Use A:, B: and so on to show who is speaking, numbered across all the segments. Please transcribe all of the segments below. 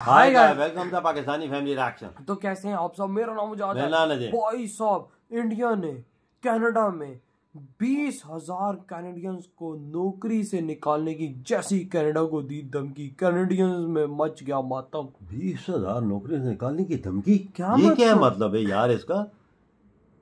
A: Hi guys, welcome to Pakistani family reaction.
B: तो कैसे हैं आप सब? मेरा नाम मुजाहिद
A: है।
B: भाई साहब, इंडिया ने कनाडा में 20,000 कैनेडियंस को नौकरी से निकालने की जैसी कनाडा को दी धमकी, कैनेडियंस में मच गया मातम।
A: 20,000 नौकरी से निकालने की धमकी?
B: क्या
A: ये क्या मतलब है यार इसका?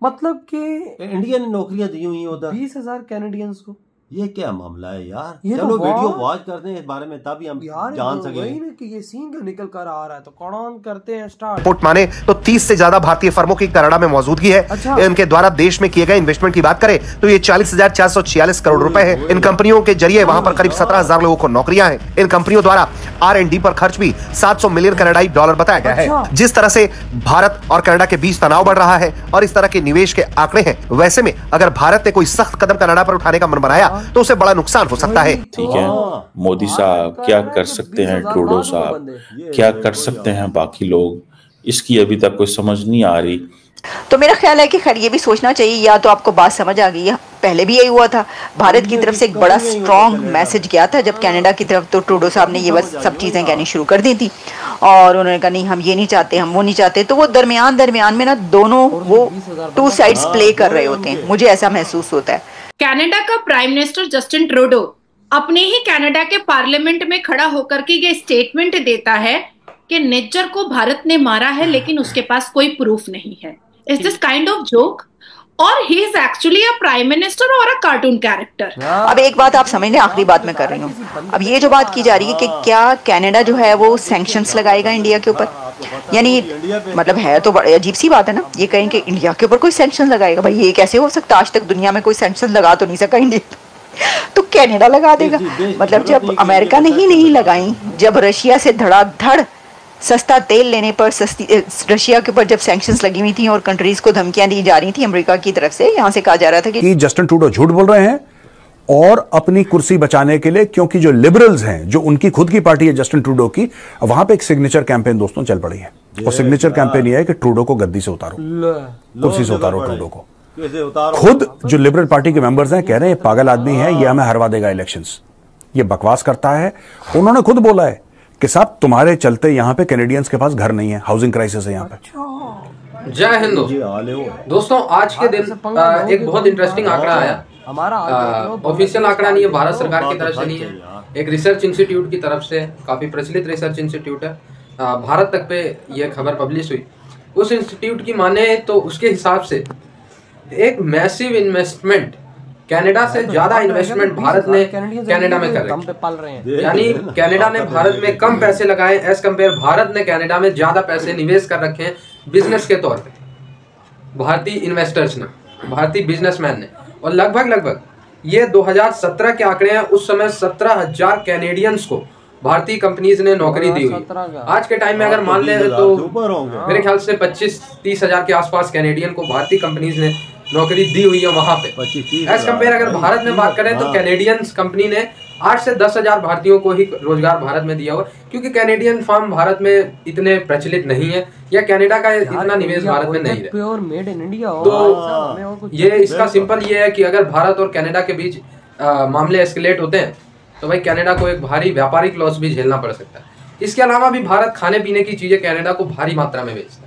B: मतलब कि
A: इंडिया ने नौकरियां दी हुई उधर
B: 20,000 कैनेडियंस को।
A: ये क्या मामला है यार?
B: ये
A: चलो
B: तो
A: वीडियो वॉच करते हैं इस बारे में, तभी हम जान सके
B: कि ये सीन का निकल कर आ रहा है। तो कौन करते हैं स्टार्ट।
C: रिपोर्ट माने तो 30 से ज्यादा भारतीय फर्मों की कनाडा में मौजूदगी है।
B: अच्छा।
C: इनके द्वारा देश में किए गए इन्वेस्टमेंट की बात करें तो ये 40,446 करोड़ रुपए है। इन कंपनियों के जरिए वहां पर करीब 17,000 लोगों को नौकरियां हैं। इन कंपनियों द्वारा R&D पर खर्च भी 700 मिलियन कनाडाई डॉलर बताया गया है। जिस तरह से भारत और कनाडा के बीच तनाव बढ़ रहा है और इस तरह के निवेश के आंकड़े हैं, वैसे में अगर भारत ने कोई सख्त कदम कनाडा पर उठाने का मन बनाया तो उसे बड़ा नुकसान हो सकता है।
D: ठीक है, मोदी साहब क्या कर सकते हैं, ट्रूडो साहब क्या कर सकते हैं, बाकी लोग, इसकी अभी तक कोई समझ नहीं आ रही।
E: तो मेरा ख्याल है कि खैर ये भी सोचना चाहिए, या तो आपको बात समझ आ गई है, पहले भी यही हुआ था। भारत की तरफ से एक बड़ा स्ट्रॉन्ग मैसेज गया था जब कनाडा की तरफ, तो ट्रूडो साहब ने ये बस सब चीज़ें कहनी शुरू कर दी थी और उन्होंने कहा नहीं हम ये नहीं चाहते, हम वो नहीं चाहते। तो वो दरमियान में ना दोनों वो 2 साइड्स प्ले कर रहे होते हैं, मुझे ऐसा महसूस होता है।
F: कनाडा का प्राइम मिनिस्टर जस्टिन ट्रूडो अपने ही कनाडा के पार्लियामेंट में खड़ा होकर के ये स्टेटमेंट देता है कि निज्जर को भारत ने मारा है लेकिन उसके पास कोई प्रूफ नहीं है। Is this kind of joke or he is actually a prime minister or a cartoon character?
E: अब एक बात आप समझ लें, आखिरी बात मैं कर रही हूँ। अब ये जो बात की जा रही है कि क्या कनाडा जो है वो सैंक्शंस लगाएगा इंडिया के ऊपर, यानी मतलब है तो बड़ी अजीब सी बात है ना, ये कहें कि इंडिया के ऊपर कोई सैंक्शन लगाएगा। भाई ये कैसे हो सकता? आज तक दुनिया में कोई सैंक्शन लगा तो नहीं सका इंडिया, तो कनाडा लगा देगा। मतलब जब अमेरिका ने ही नहीं लगाई, जब रशिया से धड़ाधड़ सस्ता तेल लेने पर रशिया के ऊपर जब सैंक्शंस लगी हुई थी और कंट्रीज को धमकियां दी जा रही थी अमेरिका की तरफ से, यहां से कहा जा रहा था कि
G: जस्टिन ट्रूडो झूठ बोल रहे हैं और अपनी कुर्सी बचाने के लिए, क्योंकि जो लिबरल्स हैं, जो उनकी खुद की पार्टी है जस्टिन ट्रूडो की, वहां पे एक सिग्नेचर कैंपेन दोस्तों चल पड़ी है। और सिग्नेचर कैंपेन ये है कि ट्रूडो को गद्दी से उतारो, कुर्सी से उतारो ट्रूडो को। खुद जो लिबरल पार्टी के मेंबर्स हैं कह रहे हैं ये पागल आदमी है, ये हमें हरवा देगा इलेक्शंस, ये बकवास करता है। उन्होंने खुद बोला है कि साहब तुम्हारे चलते यहाँ पे कैनेडियंस के पास घर नहीं है, हाउसिंग क्राइसिस है यहाँ पे।
H: जय हिंद दोस्तों, आज के दिन एक बहुत इंटरेस्टिंग आंकड़ा आया। हमारा ऑफिशियल आंकड़ा नहीं है, भारत सरकार की तरफ से नहीं है, एक रिसर्च इंस्टीट्यूट की तरफ से, काफी प्रचलित रिसर्च इंस्टीट्यूट है, भारत तक पे यह खबर पब्लिश हुई। उस इंस्टीट्यूट की माने तो उसके हिसाब से एक मैसिव इन्वेस्टमेंट, कनाडा से ज्यादा इन्वेस्टमेंट भारत ने कनाडा में कर रखी है। यानी कनाडा ने भारत में कम पैसे लगाए एज कम्पेयर भारत ने कनाडा में ज्यादा पैसे निवेश कर रखे हैं बिजनेस के तौर पे, भारतीय इन्वेस्टर्स ने, भारतीय बिजनेसमैन ने। और लगभग ये 2017 के आंकड़े हैं, उस समय 17,000 कैनेडियंस को भारतीय कंपनीज ने नौकरी दी हुई। आज के टाइम में अगर मान ले तो मेरे ख्याल से 25-30 हजार के आसपास कैनेडियन को भारतीय कंपनीज ने नौकरी दी हुई है वहां पे। एज कम्पेयर अगर भारत में बात करें तो कैनेडियन कंपनी ने 8 से 10 हजार भारतीयों को ही रोजगार भारत में दिया हुआ, क्योंकि कैनेडियन फर्म भारत में इतने प्रचलित नहीं है या कनाडा का इतना निवेश भारत में नहीं है। तो ये इसका सिंपल ये है कि अगर भारत और कनाडा के बीच मामले एस्केलेट होते हैं तो भाई कनाडा को एक भारी व्यापारिक लॉस भी झेलना पड़ सकता है। इसके अलावा भी भारत खाने पीने की चीजें कनाडा को भारी मात्रा में बेचता है।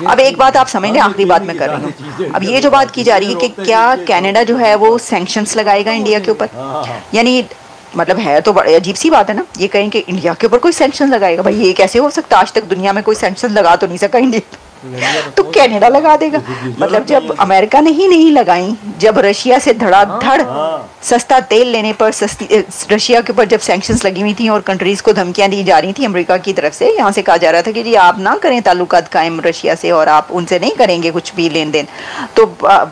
E: अब एक बात आप समझ लें, आखिरी बात मैं कर रही हूँ। अब ये जो बात की जा रही है कि क्या कनाडा जो है वो सैंक्शंस लगाएगा इंडिया के ऊपर, यानी मतलब है तो बड़ी अजीब सी बात है ना, ये कहें कि इंडिया के ऊपर कोई सैंक्शन लगाएगा। भाई ये कैसे हो सकता? आज तक दुनिया में कोई सैंक्शन लगा तो नहीं सका इंडिया, तो कनाडा लगा देगा। मतलब जब अमेरिका ने ही नहीं लगाई, जब रशिया से धड़ाधड़ सस्ता तेल लेने पर रशिया के ऊपर जब सैंक्शंस लगी हुई थी और कंट्रीज को धमकियां दी जा रही थी अमेरिका की तरफ से, यहाँ से कहा जा रहा था कि जी आप ना करें ताल्लुकात कायम रशिया से और आप उनसे नहीं करेंगे कुछ भी लेन देन। तो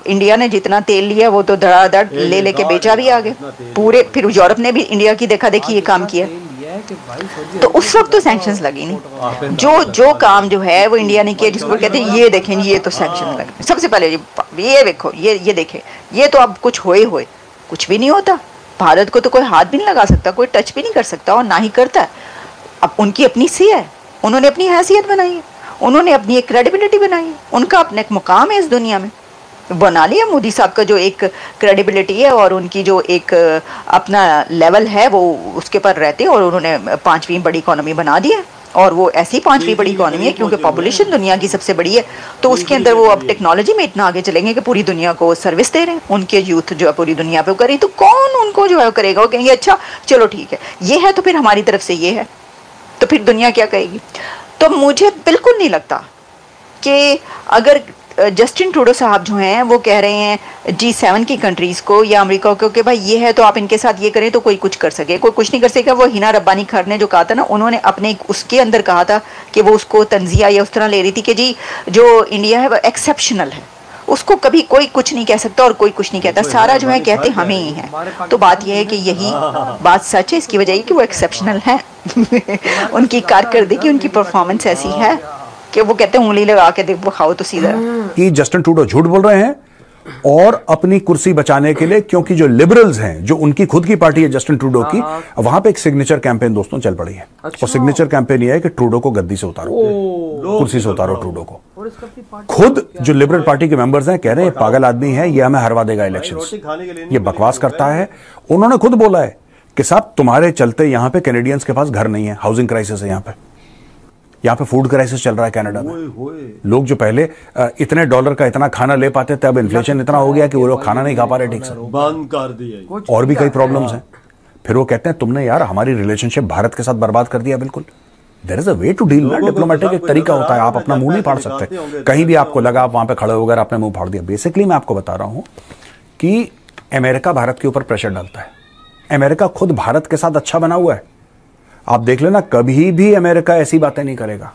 E: इंडिया ने जितना तेल लिया वो तो धड़ाधड़ ले लेके बेचा भी आगे पूरे। फिर यूरोप ने भी इंडिया की देखा देखी ये काम किया, तो उस वक्त तो सैंक्शंस लगी नहीं। जो काम जो है वो इंडिया ने किया, जिसको कहते हैं ये देखें ये तो सैंक्शन लगे। सबसे पहले ये देखो, ये देखें, ये तो अब कुछ होए कुछ भी नहीं होता। भारत को तो कोई हाथ भी नहीं लगा सकता, कोई टच भी नहीं कर सकता और ना ही करता है। अब उनकी अपनी सी है, उन्होंने अपनी हैसियत बनाई है, उन्होंने अपनी एक क्रेडिबिलिटी बनाई है, उनका अपना एक मुकाम है इस दुनिया में। बना लिया मोदी साहब का जो एक क्रेडिबिलिटी है और उनकी जो एक अपना लेवल है वो उसके पर रहते हैं और उन्होंने 5वीं बड़ी इकोनॉमी बना दी है। और वो ऐसी 5वीं बड़ी इकोनॉमी है क्योंकि पॉपुलेशन दुनिया की सबसे बड़ी है, तो उसके अंदर वो अब टेक्नोलॉजी में इतना आगे चलेंगे कि पूरी दुनिया को सर्विस दे रहे हैं। उनके यूथ जो है पूरी दुनिया पे करें, तो कौन उनको जो है करेगा? वो कहेंगे अच्छा चलो ठीक है ये है, तो फिर हमारी तरफ से ये है, तो फिर दुनिया क्या कहेगी? तो मुझे बिल्कुल नहीं लगता कि अगर जस्टिन ट्रूडो साहब जो हैं वो कह रहे हैं G7 की कंट्रीज़ को या अमेरिका को कि भाई ये है तो आप इनके साथ ये करें तो कोई कुछ कर सके, कोई कुछ नहीं कर सकेगा। वो हिना रब्बानी खर ने जो कहा था ना, उन्होंने अपने उसके अंदर कहा था कि वो उसको तंजिया या उस तरह ले रही थी कि जी जो इंडिया है वो एक्सेप्शनल है, उसको कभी कोई कुछ नहीं कह सकता और कोई कुछ नहीं कहता, सारा जो है कहते हमें ही है। तो बात यह है कि यही बात सच है, इसकी वजह कि वो एक्सेप्शनल है उनकी कारकर्दगी, उनकी परफॉर्मेंस ऐसी है कि वो कहते हैं उंगली लगा के देखो खाओ तो सीधा।
G: कि जस्टिन ट्रूडो झूठ बोल रहे हैं और अपनी कुर्सी बचाने के लिए, क्योंकि जो लिबरल्स हैं, जो उनकी खुद की पार्टी है जस्टिन ट्रूडो की, वहां पे एक सिग्नेचर कैंपेन दोस्तों चल पड़ी है। और सिग्नेचर कैंपेन ये है कि ट्रूडो को गद्दी से उतारो, कुर्सी से उतारो ट्रूडो को। खुद जो लिबरल पार्टी के मेंबर्स हैं कह रहे हैं पागल आदमी है, ये हमें हरवा देगा इलेक्शंस, ये बकवास करता है। उन्होंने खुद बोला है कि साहब तुम्हारे चलते यहां पे कैनेडियंस के पास घर नहीं है, हाउसिंग क्राइसिस है यहाँ पे फूड क्राइसिस चल रहा है कनाडा में। लोग जो पहले इतने डॉलर का इतना खाना ले पाते थे, अब इन्फ्लेशन इतना हो गया कि वो लोग खाना नहीं खा पा रहे ठीक से,
A: बंद कर दिया।
G: और भी कई प्रॉब्लम्स हैं। फिर वो कहते हैं तुमने यार हमारी रिलेशनशिप भारत के साथ बर्बाद कर दिया। बिल्कुल, there is a way to deal. Diplomatic एक तरीका होता है, आप अपना मुंह नहीं फाड़ सकते। कहीं भी आपको लगा आप वहां पे खड़े हो गए, आपने मुंह फाड़ दिया। बेसिकली मैं आपको बता रहा हूं कि अमेरिका भारत के ऊपर प्रेशर डालता है। अमेरिका खुद भारत के साथ अच्छा बना हुआ है, आप देख लेना, कभी भी अमेरिका ऐसी बातें नहीं करेगा।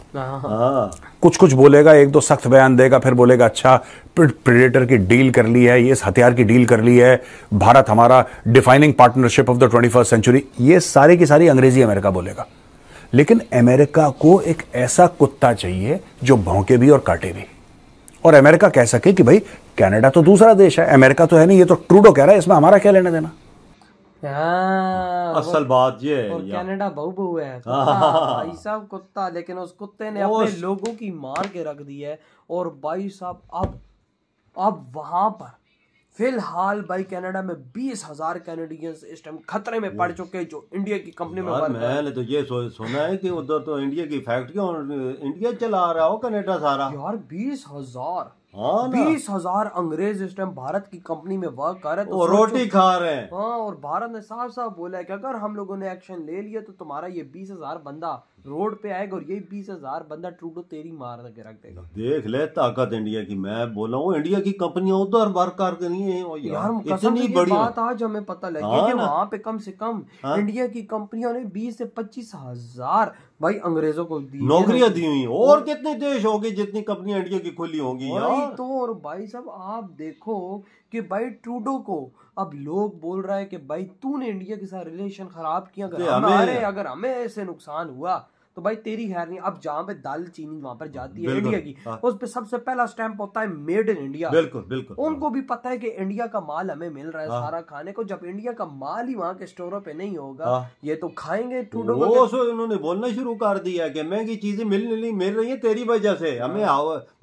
G: कुछ कुछ बोलेगा, एक दो सख्त बयान देगा, फिर बोलेगा अच्छा प्रेडेटर की डील कर ली है, ये हथियार की डील कर ली है, भारत हमारा defining partnership of the 21st century, ये सारी की सारी अंग्रेजी अमेरिका बोलेगा। लेकिन अमेरिका को एक ऐसा कुत्ता चाहिए जो भौंके भी और काटे भी, और अमेरिका कह सके कि भाई कनाडा तो दूसरा देश है, अमेरिका तो है नहीं, ये तो ट्रूडो कह रहा है, इसमें हमारा क्या लेना देना।
A: असल बात ये है,
B: और कनाडा बहु है भाई साहब कुत्ता, लेकिन उस कुत्ते ने अपने लोगों की मार के रख दी है। और भाई साहब अब वहां पर फिलहाल भाई कनाडा में 20,000 कैनेडियंस इस टाइम खतरे में पड़ चुके हैं जो इंडिया की कंपनी में वर्क।
A: मैंने तो ये सुना है कि उधर तो इंडिया की फैक्ट्रियां और इंडिया चला रहा हो कनाडा सारा।
B: यार 20,000 अंग्रेज इस टाइम भारत की कंपनी में वर्क कर रहे हैं, तो
A: रोटी खा रहे हैं।
B: हाँ, और भारत ने साफ साफ बोला है कि अगर हम लोगों ने एक्शन ले लिया तो तुम्हारा ये 20,000 बंदा रोड पे आएगा और यही 20,000 बंदा ट्रूडो तेरी मार के रख देगा।
A: देख ले ताकत इंडिया की। मैं बोला हूँ इंडिया की कंपनियां उधर वर्क कर रही है
B: यार, इतनी बड़ी बात आज हमें पता लगी कि वहाँ पे कम से कम इंडिया की कंपनियों ने 20 से 25,000 भाई अंग्रेजों को
A: नौकरियां दी हुई। और कितने देश होंगे जितनी कंपनियां इंडिया की खुली होंगी यार।
B: तो और भाई साहब आप देखो कि भाई ट्रूडो को अब लोग बोल रहा है कि भाई तूने इंडिया के साथ रिलेशन खराब किया, अगर हमें ऐसे नुकसान हुआ तो भाई तेरी खैर नहीं। अब जहाँ पे दाल चीनी वहां पर जाती है इंडिया की, उस पे सबसे पहला स्टैंप होता है मेड इन इंडिया।
A: बिल्कुल बिल्कुल।
B: उनको भी पता है कि इंडिया का माल हमें मिल रहा है सारा खाने को। जब इंडिया का माल ही वहाँ के स्टोरों पे नहीं होगा ये तो खाएंगे ट्रूडो को।
A: उन्होंने बोलना शुरू कर दिया कि महंगी चीजें मिल रही है तेरी वजह से, हमें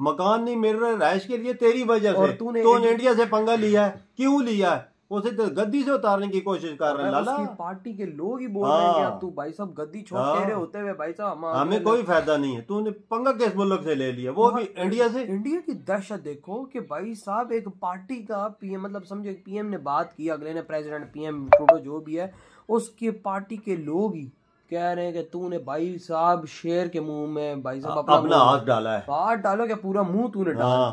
A: मकान नहीं मिल रहा है रहायश के लिए तेरी वजह से। तूने इंडिया से पंगा लिया है, क्यों लिया है? उसे तो गद्दी से उतारने की कोशिश कर रहे हैं लाला।
B: उसकी पार्टी के लोग ही बोल रहे हैं कि अब तू भाई साहब गद्दी छोड़ तेरे होते हुए भाई साहब
A: हमें कोई फायदा नहीं है। तूने पंगा किस मुल्क से ले लिया, वो भी इंडिया से।
B: इंडिया की दहशत देखो कि भाई साहब एक पार्टी का पीएम, मतलब समझो पीएम ने बात की, अगले ने प्रेसिडेंट पीएम ट्रूडो जो भी है उसके पार्टी के लोग ही कह रहे हैं कि तूने भाई साहब शेर के मुंह में भाई साहब
A: अपना हाथ डाला है।
B: हाथ डालो क्या पूरा मुंह तूने डाला,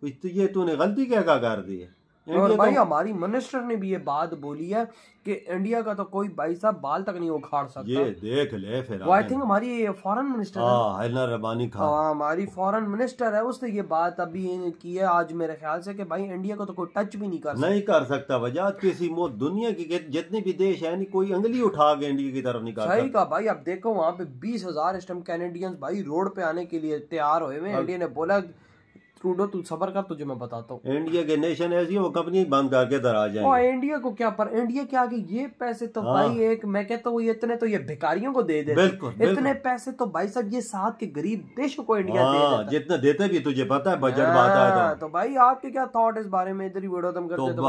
A: तो ये तूने गलती क्या कर दी है।
B: और भाई हमारी मिनिस्टर ने भी ये बात बोली है कि इंडिया का तो कोई भाई साहब बाल तक नहीं उखाड़ सकता।
A: ये देख ले फिर।
B: वो आई थिंक हमारी फॉरेन मिनिस्टर
A: है हिना रब्बानी खान,
B: हमारी फॉरेन मिनिस्टर है, उसने ये बात अभी की है आज मेरे ख्याल से कि भाई इंडिया को तो कोई टच भी नहीं कर सकता वजह किसी दुनिया की जितने भी देश है कोई अंगली उठा के इंडिया की तरफ नहीं कर सकता। सही कहा भाई। अब देखो वहाँ पे 20,000 इस टाइम कैनेडियंस भाई रोड पे आने के लिए तैयार हुए हैं। इंडिया ने बोला ट्रूडो तू सबर कर, तुझे मैं बताता हूँ।
A: इंडिया के नेशन ऐसी वो कंपनी बंद करके इधर आ जाएंगे।
B: और इंडिया को क्या पर इंडिया क्या कि ये पैसे तो भाई एक मैं कहता हूँ इतने तो ये भिखारियों को दे दे।
A: बिल्कुल
B: इतने पैसे तो भाई साहब ये साथ के गरीब देशों को इंडिया दे देता।
A: जितने देते भी तुझे पता है बजट में आता है।
B: तो भाई आपके क्या थॉट इस बारे में, इधर ही वीडियो तुम करते तो